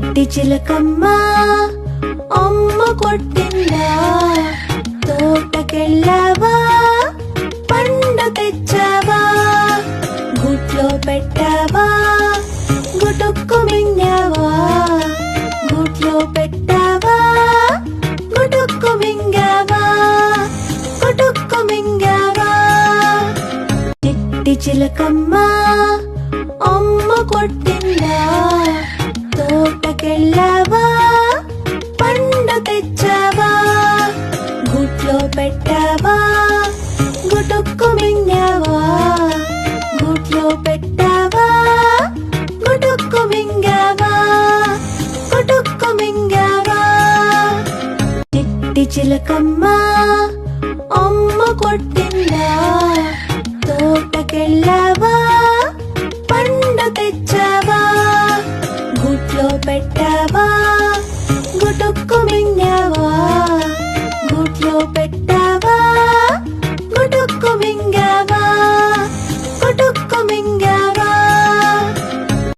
చిట్టి చిలకమ్మ అమ్మ కొట్టిందా, తోటకెళ్ళావా పండు తెచ్చావా, గుట్లో పెట్టావా గుటుక్కు మింగావా, గుట్లో పెట్టావా గుటుక్కు మింగావా, గుటుక్కు మింగావా. చిట్టి చిలకమ్మ అమ్మ కొట్టిందా, తోటకెళ్ళావా పండు తెచ్చావా, గుట్లో పెట్టావా గుటుక్కు మింగావా, గుట్లో పెట్టావా గుటుక్కు మింగావా, గుటుక్కు మింగావా. చిట్టి చిలకమ్మ అమ్మ కొట్టిందా, తోటకెళ్ళావా పండు తెచ్చావా, గుట్లో పెట్టావా గుటుక్కు మింగావా, గుట్లో పెట్టావా